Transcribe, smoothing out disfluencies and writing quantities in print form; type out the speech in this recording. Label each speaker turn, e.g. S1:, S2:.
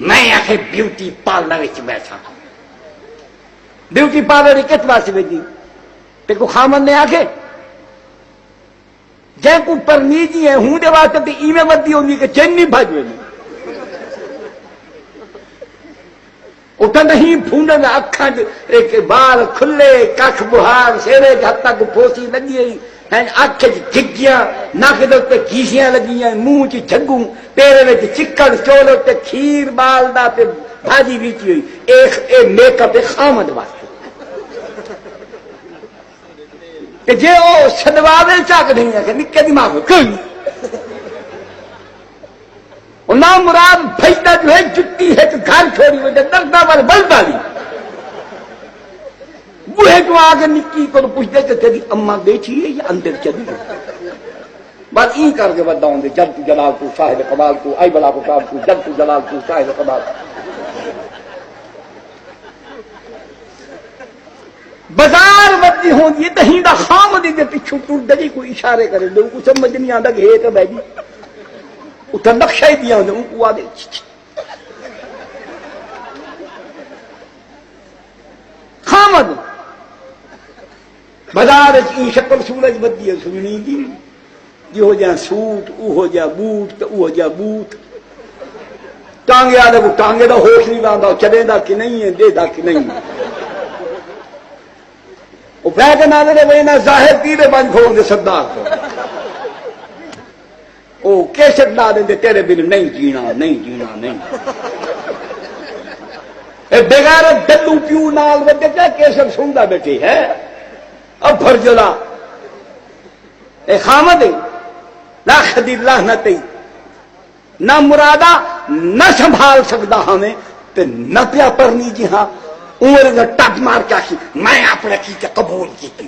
S1: میں آخر beauty parlour بیٹھا بیوٹی پارلر کت واسطے ویجی تے کو خامن نے آکھے جے کو پرنیجی ہے ہوں دے واسطے تے ایویں ودی ہوندی کہ چین نہیں بھج وینی اٹھا نہیں پھونڈن اکھاں ایک بال کھلے ککھ بہار سیرے حد تک پھوسی لگی ہوئی اکھ جھگیاں نک دے تے گھیسیاں لگیاں منہ چ جھگوں پیرے وچ چکڑ چولو تے کھیر بال دا تے بھاجی ویچی ہوئی اے میک اپ خامد واسطے کہ جے او چھڈواوے چاک نہیں ہے کہ نکے دماغ کوئی نہ مراد بھیجتا جو ہے جتی ہے کہ گھر چھوڑی ہوئے دردہ وال بلدا دی بوہے جو آگے نکی کو پوچھتے کہ تیری اماں بیچی ہے یا اندر چلی ہے بات این کر کے بداؤں دے جل تو جلال تو صاحب قبال تو آئی بلا کو صاحب تو جل تو جلال تو صاحب قبال بازار ودی ہوں یہ دہیں دا خام دی دے پچھو ٹوٹ دلی کوئی اشارے کرے دے کو سمجھ نہیں آندا کہ ہے تو بیجی اتھا نقشہ ہی دیا ہوں کو آدھے خامد بازار این شکل سورج بدی ہے سننی دی یہ ہو جائے سوٹ او ہو جائے بوٹ تو او ہو جائے بوٹ ٹانگے آدھے کو ٹانگے دا ہوش نہیں باندھا چلے دا کہ نہیں ہے دے دا کہ نہیں ہے وہ پہ کے نالے دے وینا ظاہر تیرے بن کھولوں دے صدار کو او کیسٹ نہ دے تیرے بن نہیں جینا نہیں جینا نہیں اے بغیر دلو پیو نال ودے کیا کیسٹ سندا بیٹھی ہے اب بھر جلا اے خامد لا خدی لعنت نہ مرادا نہ سنبھال سکدا ہمیں تے نہ پیا پرنی جی ہاں عمر نے ٹک مار کے آخی میں اپنے کی قبول کی